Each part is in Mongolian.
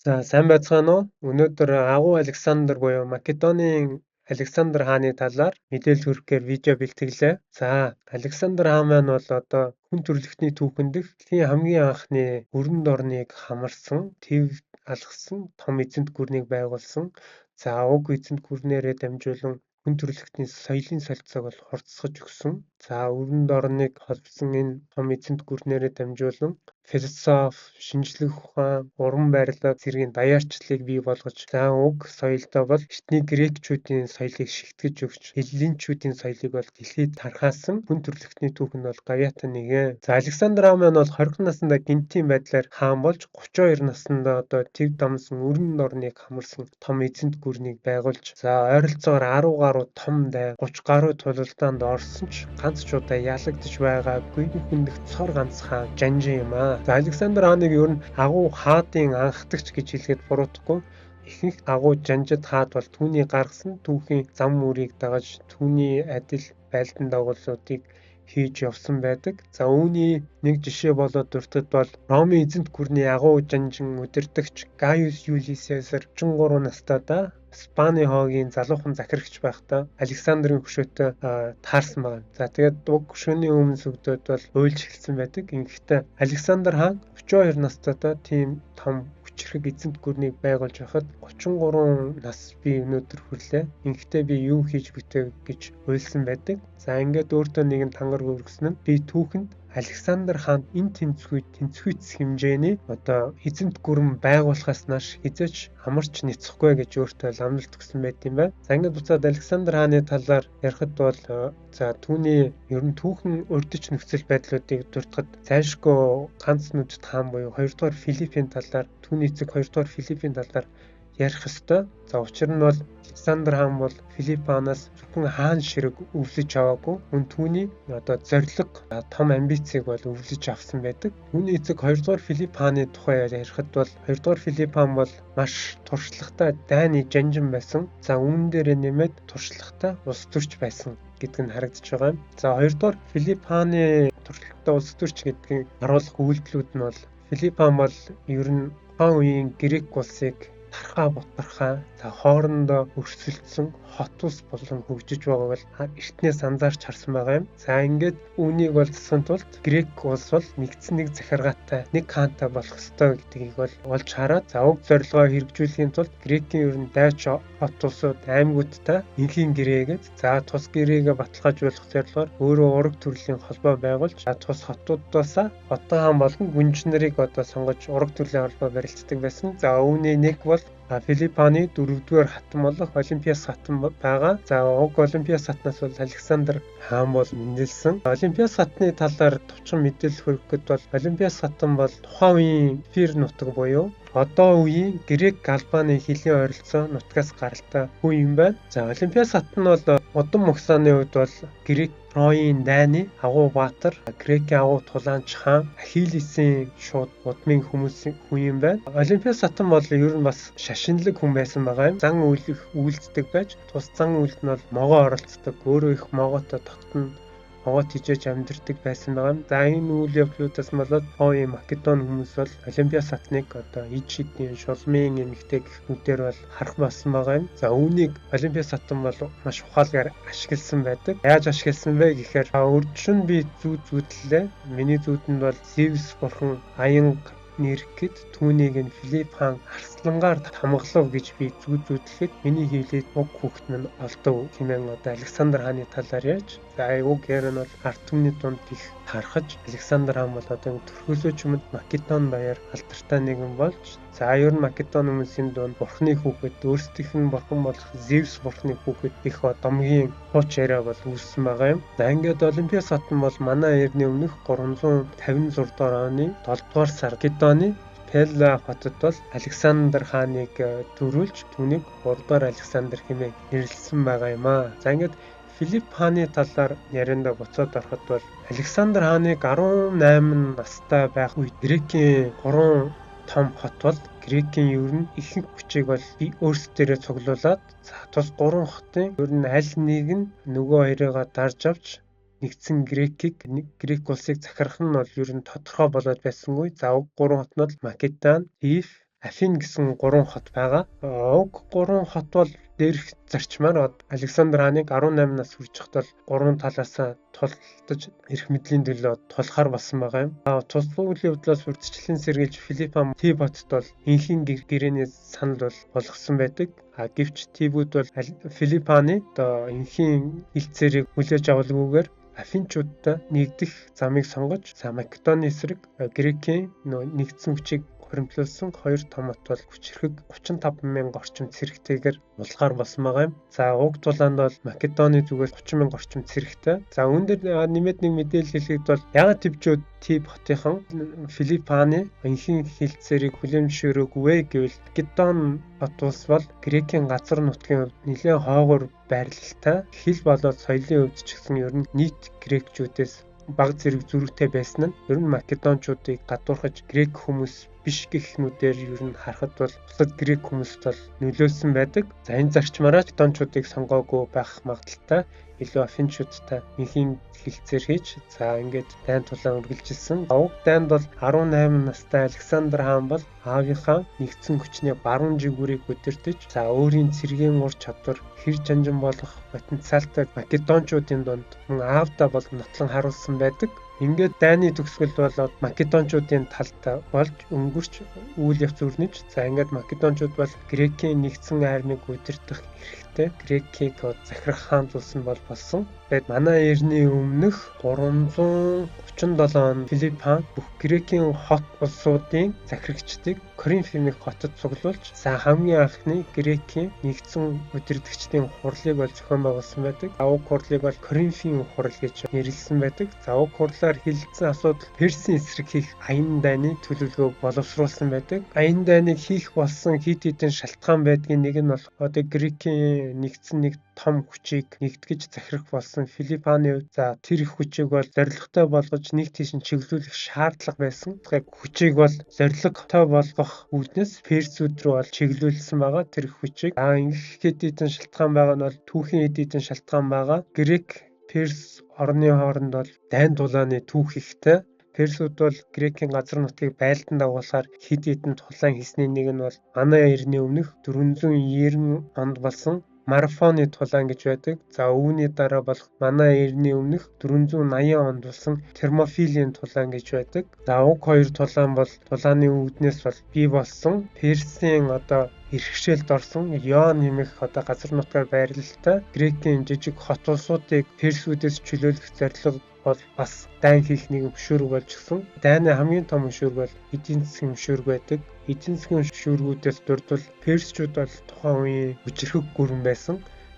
За сайн байцгаана уу? Өнөөдөр агуу Александр буюу Македонийн Александр хааны талаар мэдээлэл хүргэхээр видео бэлтгэлээ. За Александр хаан маань бол одоо хүн төрөлхтний түүхэнд дэлхийн хамгийн анхны өрөнд орныг хамарсан, тэв алгасан том эзэнт гүрнийг байгуулсан. За уг эзэнт гүрнээрээ дамжуулан хүн төрөлхтний соёлын солилцоог бол хурцсаж өгсөн. За өрөнд орныг холбосон энэ том эзэнт гүрнээрээ дамжуулан философи, шинжлэх ухаан, уран барилга зэргийн даяарчлалыг бий болгож, за уг соёлдоо бол эртний грекчүүдийн соёлыг шигтгэж өгч, эллинчүүдийн соёлыг бол дэлхийд тархаасан хүн төрөлхтний түүхэнд бол гавьяатан нэгэн. За Александр хаан маань бол 20 наснда гинтийн байдлаар хаан болж 32 наснда одоо тэв дамсан өрөнд орныг хамарсан том эзэнт гүрнийг байгуулж, за ойролцоогоор 10 гаруй том дай, 30 гаруй тулалдаанд орсон ч ганц ч удаа ялагдаж байгаагүй хүндх цор ганц хаан Жанжин юм аа. За Александр хааныг ер нь агуу хаадын анхдагч гэж хэлгээд буруутахгүй. Ихэнх агуу жанжид хаад бол түүний гаргасан түүхийн зам мөрийг дагаж түүний адил байлдан дагуулуудыг хийж явсан байдаг. За үүний нэг жишээ болоод дуртад бол Ромын эзэнт гүрний агуу жанжин удирдагч Гaius Julius Caesar 33 настайдаа Спаний хоогийн залуухан захирагч байхдаа Александрын хөшөөтэй таарсан байна. За тэгээд уг хөшөөний өмнө сүгдөөд бол уйлж эхэлсэн байдаг. Ингэхдээ Александр хаан 32 настайдаа тийм том хүчрэг эзэнт гүрнийг байгуулж байхад 33 нас би өнөөдөр хүрлээ. Ингэхдээ би юу хийж бүтэв гэж уйлсан байдаг. За ингээд өөртөө нэгэн тангар өргөсөн нь би түүхэнд Александр хаанд энэ тэнцвүүцэх хэмжээний одоо эзэнт гүрэн байгуулахаас нааш хизээч амарч няцхгүй гэж өөртөө ламналт өгсөн байт юм байна. За ингээд буцаад Александр хааны талаар ярихад бол за түүний ер нь түүхэн урдч нөхцөл байдлуудыг дурдхад зайлшгүй ганц нүдэд хаан буюу 2 дугаар Филиппийн талаар түүний эцэг 2 дугаар Филиппийн талаар ярих ёстой. За учир нь бол Александр хаан бол Филипп хаанаас зөвхөн хаан ширэг өвлөж аваагүй. Мөн түүний одоо зориг, том амбицийг бол өвлөж авсан байдаг. Түүний эцэг 2 дугаар Филипп хааны тухай ярихад бол 2 дугаар Филипп хаан бол маш туршлагатай дайны жанжин байсан. За үүн дээрээ нэмээд туршлагатай улс төрч байсан гэдг нь харагдаж байгаа юм. За 2 дугаар Филипп хааны туршлагатай улс төрч гэдгийг харуулах үйлдэлүүд нь бол Филипп хаан бол ер нь тухайн үеийн Грек улсыг тархаа бутархаа за хоорондоо өрсөлдсөн хот ус болон хөгжиж байгааг бол эртнээс анзаарч харсан байгаа юм. За ингээд үүнийг бол засахын тулд Грек улс бол нэгдсэн нэг захиргаатай нэг хаантай болох ёстой гэдгийг бол олж хараад за уг зорилгоо хэрэгжүүлэхийн тулд Грекийн ер нь дайч хот улсууд аймагуудтай энхийн гэрээгээд за тус гэрээгээ баталгаажуулах зорилгоор өөрөө ураг төрлийн холбоо байгуулж тус хотуудаас хотын хаан болон гүнж нарыг одоо сонгож ураг төрлийн холбоо барилцдаг байсан. За үүний нэг бол Филипп хааны 4-р хатан болох Олимпиас хатан байгаа. За уг Олимпиас хатнаас бол Александр хаан бол нэмэлсэн. Олимпиас хатны талаар товчхон мэдээлэл хүргэхэд бол Олимпиас хатан бол тухайн үеийн Эфир нутаг буюу одоо үеийн Грек Албаны хэлний ойролцоо нутгаас гаралтай хүн юм байна. За Олимпиас хатан бол удам могсааны үед бол Грек Троийн дайны агуу баатар, Грекийн агуу тулаанч хаан Ахиллесийн шууд удмын хүмүүсийн хүн юм байна. Олимпиас хатан бол ер нь бас шашинлаг хүн байсан байгаа юм. Зан үйлддэг байж, тус зан үйлд нь бол могоо оролцдог, өөрөө их могоотой тогтно могоо тижээж амьдэрдэг байсан байгаа юм. За энэ үйл явдлуудаас болоод хоогийн Македон хүмүүс бол Олимпиас хатныг одоо ид шидийн шулмын эмэгтэй гэх нүдээр бол харах болсон байгаа юм. За үүнийг Олимпиас хатан бол маш ухаалгаар ашигласан байдаг. Яаж ашигласан бэ гэхээр өрдшөн би зүүдлээ. Миний зүүдэнд бол Зевс бурхан аянга нэрхэд түүнийг нь Филипп хаан арслангаар хамглав гэж би зүүдлэхэд миний хийлээд уг хүүхэд нь олдов хэмээн одоо Александр хааны талаар яаж. За уг ярь нь бол ард түмний дунд их харахаж Александр хаан бол одоо төрхөөсөө ч юмд Македон баяр алдартай нэгэн болж за ер нь Македон хүмүүсийн дунд бурхны хүүхэд өөрсдийнх нь бурхан болох Зевс бурхны хүүхэд их домгийн хууч яриа бол үүссэн байгаа юм. За ингээд Олимпиас хатан бол манай эртний өмнөх 356 дугаар оны 7 дугаар сар Македоны Пелла хотод бол Александр хааныг төрүүлж түүнийг 3 дугаар Александр хэмээн нэрлэсэн байгаа юм аа. За ингээд Филипп хааны талаар яриандаа буцаад ороход бол Александр хааныг 18 настай байх үед Грекийн 3 том хот бол Грекийн ер нь ихэнх хүчийг бол өөрсдөө цуглуулад за тус 3 хотын ер нь аль нэг нь нөгөө хоёрыгаа дарж авч нэгдсэн Грек улсыг захирах нь бол ер нь тодорхой болоод байсангүй. За уг 3 хот нь бол Македон, Фив, Афин гэсэн 3 хот байгаа. Уг 3 хот бол дээрх зарчмаар Александр хааныг 18 нас хүрч хад бол 3 талаасаа тулдаж эрх мэдлийн төлөө тулахаар болсон байгаа юм. Тус бүлийн бодлоос урьдчилан сэргийлж Филипп хаан Тиботт бол энхийн гэрээний санал болгосон байдаг. Гэвч Тибот бол Филипп хааны энхийн хилцээрийг хүлээж авалгүйгээр Афинчуудтай нэгдэх замыг сонгож Македоны эсрэг Грекийн нэгдсэн хүчийг хуримтлуулсан 2 том хот бол хүчрхэг 35,000 орчим цэрэгтэйгээр улгаар болсон байгаа юм. За уг тулаанд бол Македоны зүгээс 30,000 орчим цэрэгтэй. За үүндэр нэмээд нэг мэдээлэл хэлэхэд бол ягаад Тибчүүд Тиб хотынхан Филипп хааны энхийн хилцээрийг хүлээмжшөөрөөгүй гэвэл Македон хот улс бол Грекийн газар нутгийн хувьд нэлээд хойгоор байрлалтай. Хэл болоод соёлын хувьд ч гэсэн ер нь нийт грекчүүдээс бага зэрэг зөрүүтэй байсан нь ер нь Македончуудыг гадуурхаж грек хүмүүс биш гихнүүдээр ер нь харахад бол бусад грек хүмүүст бол нөлөөлсөн байдаг. За энэ зарчмаараа Македончуудыг сонгоогүй байх магадaltaй илүү Афинчуудтай энхийн хилцээр хийж ингээд дайн тулаан үргэлжилсэн. Уг дайнд бол 18 настай Александр хаан бол аавынхаа нэгдсэн хүчний баруун жигүүрийг удирдах өөрийн цэргийн ур чадвар хэр жанжин болох потенциалтай Македончуудын дунд мөн аавдаа бол нотлон харуулсан байдаг. Ингээд дайны төгсгөл болоод Македончуудын талд болж өнгөрч үйл явц өрнөж ингээд Македончууд бол Грекийн нэгдсэн армийг удирдах эрхтэй Грекийг захирах хаан тулсан бол болсон. Тэгээд манай эртний өмнөх 337 онд Филипп хаан бүх Грекийн хот улсуудын захирагчдыг Коринф хэмээх хотод цуглуулж хамгийн анхны Грекийн нэгдсэн удирдагчдын хурлыг бол зохион байгуулсан байдаг. Уг хурлыг бол Коринфын хурал гэж нэрлэсэн байдаг. Уг хурлаар хэлэлцсэн асуудал Персийн эсрэг хийх аян дайны төлөвлөгөөг боловсруулсан байдаг. Аян дайныг хийх болсон хэд хэдэн шалтгаан байдгийн нэг нь бол Грекийн нэгдсэн нэг том хүчийг нэгтгэж захирах болсон Филипп хааны хувьд тэр их хүчийг бол зорилготой болгож нэг тийш чиглүүлэх шаардлага байсан. Хүчийг бол зорилготой болгох үүднээс Персүүд рүү бол чиглүүлсэн байгаа тэр их хүчийг. Ингэх хэд хэдэн шалтгаан байгаа нь бол түүхийн хэд хэдэн шалтгаан байгаа. Грек Перс орны хооронд бол дайн тулааны түүх ихтэй. Персүүд бол Грекийн газар нутгийг байлдан дагуулахаар хэд хэдэн тулаан хийсний нэг нь бол манай эртний өмнөх 490 онд болсон Марафоны тулаан гэж байдаг. Үүний дараа бол манай эртний өмнөх 480 онд болсон Термофилийн тулаан гэж байдаг. Уг хоёр тулаан бол тулааны үүднээс бол бий болсон Персийн иргэшээлд орсон Ион нэмэх газар нутгаар байрлалтай Грекийн жижиг хот улсуудыг Персүүдээс чөлөөлөх зорилго бол бас дайн хийх нэг хөшөөрөг болж гисэн. Дайны хамгийн том хөшөөрөг бол эдийн засгийн хөшөөрөг байдаг. Эдийн засгийн хөшөөргүүдээс дурдвал Персчүүд бол тухайн үеийн хүчрхэг гүрэн байсан.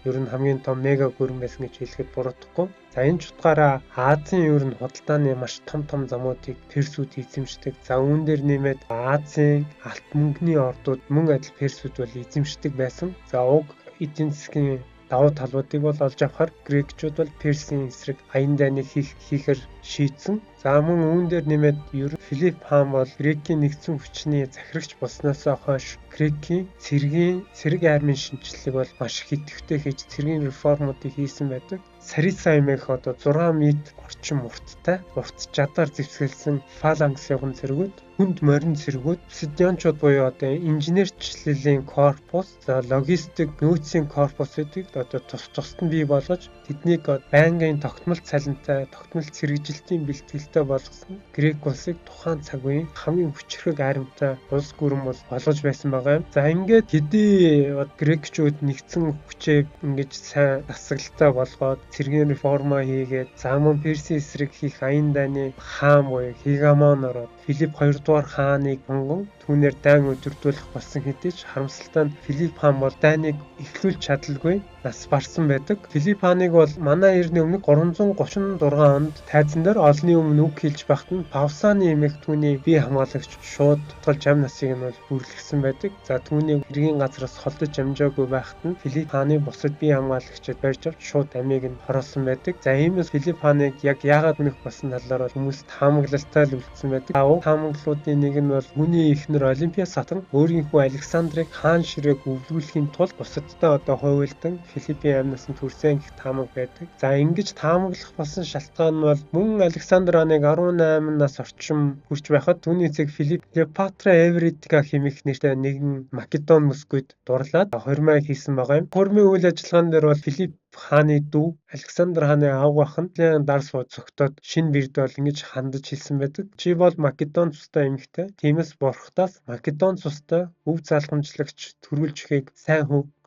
Ер нь хамгийн том мега гүрэн байсан гэж хэлэхэд буруудахгүй. Энэ ч утгаараа Азийн ер нь худалдааны маш том замуудыг Персүүд эзэмшдэг. Үүн дээр нэмээд Азийн алт мөнгөний ордууд мөн адил Персүүд бол эзэмшдэг байсан. Уг эдийн засгийн давуу талуудыг бол олж авахар грекчүүд бол Персийн эсрэг аян дайныг хийхээр шийдсэн. Мөн үүн дээр нэмээд ер нь Филипп хаан бол Грекийн нэгдсэн хүчний захирагч болсноос хойш Грекийн цэрэг армийн шинжилгээг бол маш их идэвхтэй хийж цэргийн реформуудыг хийсэн байдаг. Сарица хэмээх 6 м орчим урттай, урт жадаар зэвсгэлсэн фалангсийн цэргүүд, хүнд морин цэргүүд, обсидианчууд буюу инженерчлэлийн корпус, логистик нөөцийн корпус гэдэг тусад нь бий болгож тэднийг байнгын тогтмол цалинтай, тогтмол цэрэгжилтийн бэлтгэлтэй болгосон Грек улсыг тухайн цаг үеийн хамгийн хүчрхэг армитай улс гүрэн болгож байсан байгаа юм. Ингээд хэдий грекчүүд нэгдсэн хүчээ ингэж сайн засаглалтай болгоод цэргийн реформа хийгээд мөн Персийн эсрэг хийх аян дайны хаан буюу Хигамон ороод Филипп 2 дугаар хааныг хонгон түүнээр дайн өдөрдүүлэх болсон хэдий ч харамсалтай нь Филипп хаан бол дайныг эхлүүлж чадалгүй нас барсан байдаг. Филипп хааныг бол манай эртний өмнөх 336 онд тайзан дээр олонний өмнө үг хэлж байхад нь Павсаны эмээх түүний бие хамгаалагч шууд тутгалж ам насыг нь бүрлэгсэн байдаг. Түүнийг хэргийн газраас холдож амжаагүй байхад нь Филипп хааны бусад бие хамгаалагчид барьж авч шууд амийг нь хороолсон байдаг. Иймээс Филипп хааныг яг яагаад нөх болсон талаар хүмүүс таамаглалтай л үлдсэн байдаг. уг таамаглалуудын нэг нь бол хүний эхнэр Олимпиас хатан өөрийнхөө Александрыг хаан ширээг өвлгүүлэхийн тулд бусадтай хуваалдан Филиппийн амнаас нь төрсөн гэх таамаг байдаг. За ингэж таамаглах болсон шалтгаан нь бол мөн Александр хааныг 18 нас орчим хүрч байхад түүний эцэг Филипп Клеопатра Эвридика хэмээх нэртэй нэгэн Македон мөсгүйд дурлаад хормой хийсэн байгаа юм. Хормын үйл ажиллагаан дээр бол Филипп хааны дүү Александр хааны аав ах нь дар сууж зогтоод шинэ бэрд бол ингэж хандаж хэлсэн байдаг. Чи бол Македон цустай эмэгтэй. Тиймээс бурхтаас Македон цустай өв залгамжлагч төрүүлж ихийг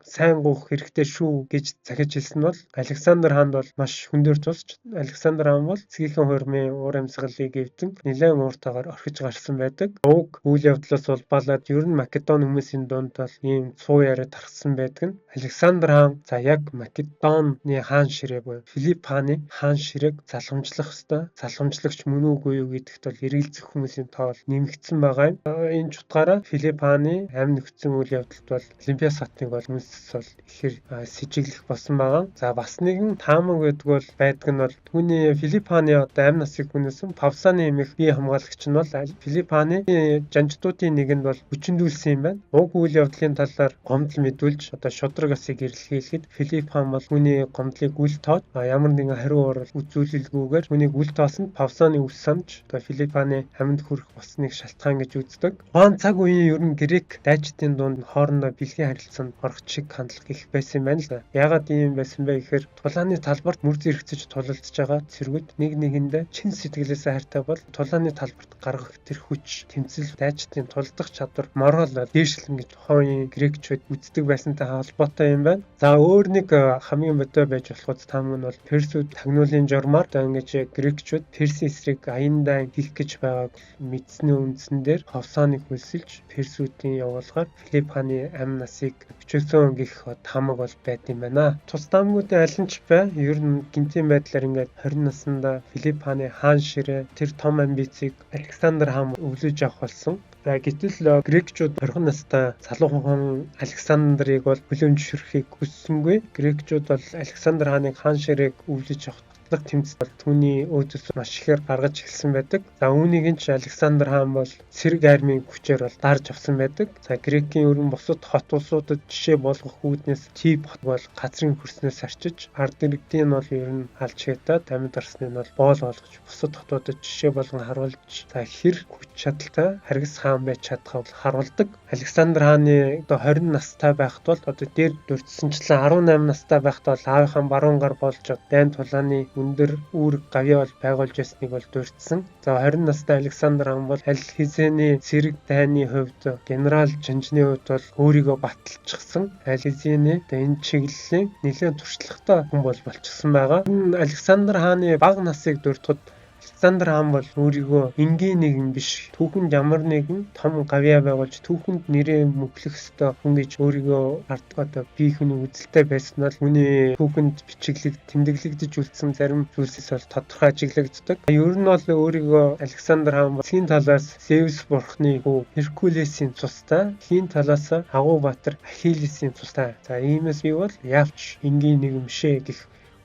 сайн гуйх хэрэгтэй шүү гэж захиж хэлсэн бол Александр хаанд бол маш хүндээр тусч Александр хаан бол цэгийн хормын уур амьсгалыг эвдэн нэлээд ууртайгаар орхиж гарсан байдаг. Уг үйл явдлаас улбалаад ер нь Македон хүмүүсийн дунд бол ийм цуу яриа тархсан байдаг нь Александр хаан за яг Македоны хаан ширээ буюу Филипп хааны хаан ширээг залгамжлах ёстой. Залгамжлагч мөн үгүй юу гэдэгт бол эргэлзэх хүмүүсийн тоо нэмэгдсэн байгаа юм. Энэ ч утгаараа Филипп хааны амь нөхцөн үйл явдалд бол Олимпиас хатныг бол бол ихээр сэжиглэх болсон байгаа. За бас нэгэн таамаг байдаг нь бол түүний Филипп хааны амь насыг хүнээсэн Павсаны эмэх бие хамгаалагч нь бол Филипп хааны жанждуудын нэгэнд бол хүчндүүлсэн юм байна. Уг үйл явдлын талаар гомдол мэдүүлж шудраг асыг илэрхийлэхэд Филипп хаан бол түүний гомдлыг үл тоож ямар нэгэн хариу орол үзүүлэлгүйгээр түүнийг үл тоосонд Павсаны үс санаж Филипп хааны амьд хүрэх болсныг шалтгаан гэж үздэг. Тухайн цаг үеийн ер нь грек дайчдын дунд хоорондоо бэлгийн харилцаанд орох хандлага их байсан байна л да. Яагаад ийм байсан бэ гэхээр тулааны талбарт мөр зэрэгцэж тулалдж байгаа цэргүүд нэг нэгэндээ чин сэтгэлээсээ хайртай бол тулааны талбарт гаргах тэр хүч тэмцэл дайчдын тулдах чадвар морол дээшлэн гэж тухайн грекчүүд үздэг байсантай холбоотой юм байна. За өөр нэг хамгийн бодой байж болох таамаг нь бол Персүүд тагнуулын журмаар ингэж грекчүүд Персийн эсрэг аяндаа хийх гэж байгааг мэдсэний үндсэн дээр Павсаныг хөлсөлж Персүүдийн явуулгаар Филипп хааны амь насыг өчөөсөн гэх таамаг бол байд юм байна. Тус таамагуудын аль нь ч бай. Ер нь гинтийн байдлаар ингээд 20 наснда Филипп хааны хаан ширээ тэр том амбицийг Александр хаан өвлөж авах болсон. За гэтэл грекчүүд 20 настай залуу хаан Александрыг бол хүлээмжшөрөхийг хүссэнгүй. Грекчүүд бол Александр хааныг хаан ширээг өвлөж авах тэмцэл түүний өөдөөс маш ихээр гаргаж эхэлсэн байдаг. За үүнийг нь ч Александр хаан бол цэрэг армийн хүчээр бол дарж авсан байдаг. За Грекийн өрн бусад хот улсуудад жишээ болгох үүднээс Тиб хот бол газрын хөрснөөс арчиж, ард иргэдийн бол ер нь алж хятад амьд арсныг бол боол болгож бусад хотуудад жишээ болгон харуулж за хэр хүч чадалтай харгас хаан байж чадхаа бол харуулдаг. Александр хааны 20 настай байхад бол дээр дурдсанчлан 18 настай байхад бол аавынхаа баруун гар болж дайн тулааны өндөр үүрэг гавьяа бол байгуулж байсныг бол дурдсан. За 20 настай Александр хаан бол аль хэзээний цэрэг дайны хувьд генерал Жанжны хувьд бол өөрийгөө баталчихсан. Аль хэзээний энэ чиглэлийн нэлээд туршлагатай хүн бол болчихсон байгаа. Александр хааны бага насыг дурдхад Александр хаан бол өөрийгөө энгийн нэгэн биш түүхэнд ямар нэгэн том гавьяа байгуулж түүхэнд нэрээ мөглөх ёстой хүн гэж өөрийгөө ардгад бие хүний үзэлтэй байсан бол хүний түүхэнд бичиглэг тэмдэглэгдэж үлдсэн зарим зүйлсээс бол тодорхой ажиглагддаг. Ер нь бол өөрийгөө Александр хаан хийн талаас Зевс бурхны хүү Херкулесийн цустай, хийн талаас Агуу-Баатар Ахиллесийн цустай. За иймээс би бол яавч энгийн нэгэн бишээ гэх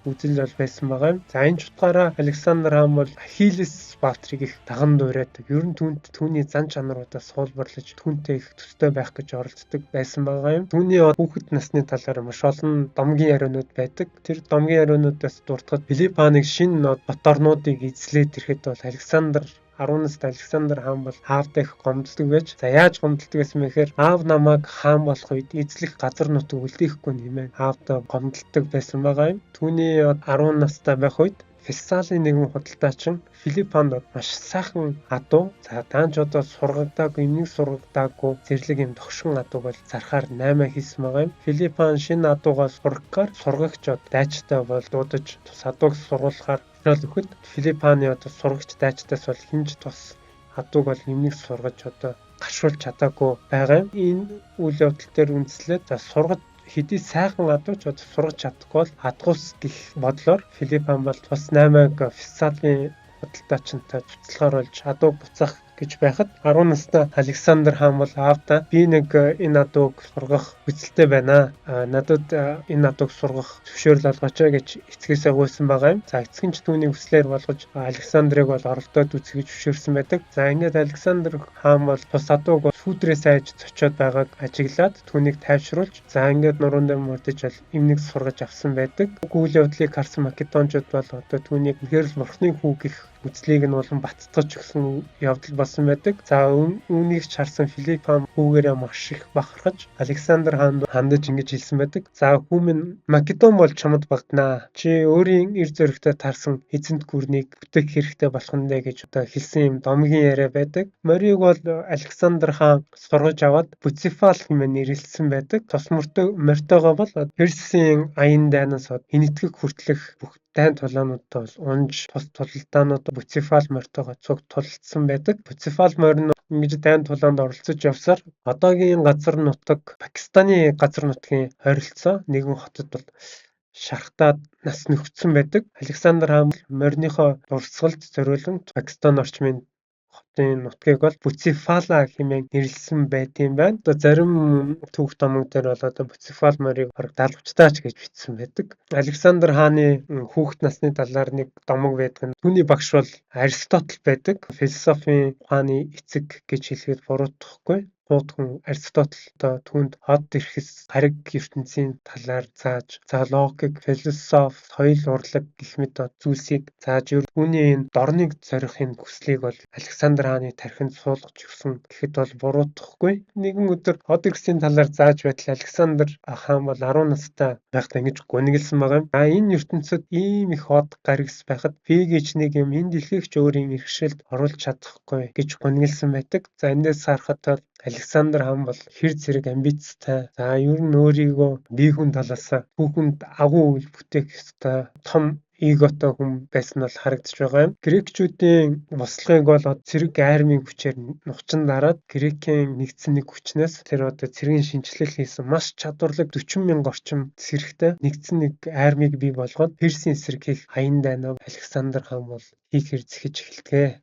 үзэл бол байсан байгаа юм. За энэ ч утгаараа Александр хаан бол Ахиллес Баатрыг их даган дуурайдаг. Ер нь түүний зан чанаруудаас суулбарлаж түүнтэй их төстэй байх гэж оролддог байсан байгаа юм. Түүний хүүхэд насны талаар маш олон домгийн ярианууд байдаг. Тэр домгийн яриануудаас дуртахад Филипп хааныг шинэ бот орнуудыг эзлээд ирэхэд бол 10 настай Александр хаан бол аавдаа их гомддог байж. За яаж гомддог гэсэн мэхээр аав намайг хаан болох үед эзлэх газар нутаг үлдээхгүй нэмээ аавдаа гомддог байсан байгаа юм. Түүний 10 настай байх үед Фессалийн нэгэн худалдаачин Филипп хаанд маш сайхан адуу. За даанч сургагдаагүй, эмнэг сургагдаагүй зэрлэг юм тогшин адуу бол зархаар 8 хийсэн байгаа юм. Филипп хаан шинэ адуугаа сургахаар сургагч дайчтай бол дуудаж тус адууг сургуулахаар өгөхөд Филипп хааны сургагч дайчтаас бол хинж тус адууг бол эмнэг сургаж гашуулж чадаагүй байгаа юм. Энэ үйл явдал дээр үндэслээд сургаж хэдий сайхан адууч сургаж чадахгүй бол адгуус гэх бодлоор Филипп хаан бол бас 8-аг Фессалийн худалдаачинтай цуцлахаар болж адуу буцаах гэж байхад 10 настай Александр хаан бол аавдаа би нэг энэ адууг сургах хүсэлтэй байна. Надад энэ адууг сургах зөвшөөрөл олгооч гэж эцгээсээ гуйсан байгаа юм. За эцэг нь ч түүнийг хүслээр болгож Александрыг бол оролдоод үзье гэж зөвшөөрсөн байдаг. За ингээд Александр хаан бол тус адууг сүүдрээс айж зочиод байгааг ажиглаад түүнийг тайвшруулж за ингээд нуруунд мөрдөж бол имнийг сургаж авсан байдаг. Үйл явдлыг харсан Македончууд бол одоо түүнийг үнэхээр л бурхны хүү гэх үзлийг нь болон баттгаж өгсөн явдал болсон байдаг. За үүнийг ч харсан Филипп хаан хүүгээрээ маш их бахархаж Александр хаанд хандаж ингэж хэлсэн байдаг. За хүү минь Македон бол чамд багтнаа. Чи өөрийн эр зөрөгтэй тарсан эзэнт гүрнийг бүтээх хэрэгтэй болох нь дээ гэж одоо хэлсэн юм домгийн яриа байдаг. Морийг бол Александр хаан сургаж аваад Буцефал хэмээн нэрлсэн байдаг. Тос мортойгоо бол Персийн аян дайнаас энэтхэг хүртэлх бүх дайн тулаануудтай бол унж тус тулалдаанууд Буцефал морьтойгоо цуг тулалдсан байдаг. Буцефал морь нь ингэж дайн тулаанд оролцож явсаар одоогийн газар нутаг Пакистаны газар нутгийн ойролцоо нэгэн хотод бол шархтаад нас нөхцсөн байдаг. Александр хаан морьныхоо дурсгалд зориулан Пакистан орчмын хотын нутгийг бол Буцефала хэмээн нэрлсэн байдığım байна. Одоо зарим түүх домог дээр бол одоо Буцефал морийг бараг даалгавчтаач гэж бичсэн байдаг. Александр хааны хүүхэд насны талаар нэг домог байдаг нь түүний багш бол Аристотл байдаг. Философийн ухааны эцэг гэж хэлэхэд буруудахгүй. Хүн Аристотл одоо түүнд хот эрхэс гариг ертөнцийн талаар зааж, за логик, философи, соёл урлаг гэх мэт зүйлсийг зааж түүний энэ дорныг зорихын хүслийг бол Александр хааны тархинд суулгаж өгсөн гэхэд бол буруудахгүй. Нэгэн өдөр хот эрхсийн талаар зааж байтал Александр хаан бол 10 настай байхдаа ингэж гунигласан байгаа юм. Энэ ертөнцид ийм их хот гаригс байхад би гэж нэг юм энэ дэлхийг ч өөрийн иргэшилд оруулж чадахгүй гэж гунигласан байдаг. За эндээс харахад Александр хаан бол хэр зэрэг амбицтай. За ер нь өөрийгөө бие хүн талаас түүхэнд агуу үйл бүтээх ёстой том эготой хүн байсан бол харагдаж байгаа юм. Грекчүүдийн бослогыг бол цэрэг армийн хүчээр нухчин дараад Грекийн нэгдсэн нэг хүчнээс тэр одоо цэргийн шинжилэл хийсэн маш чадварлаг 40,000 орчим цэрэгтэй нэгдсэн нэг армийг бий болгоод Персийн эсрэг хийх аян дайнаа Александр хаан бол хийхээр зэхэж эхэлдэг.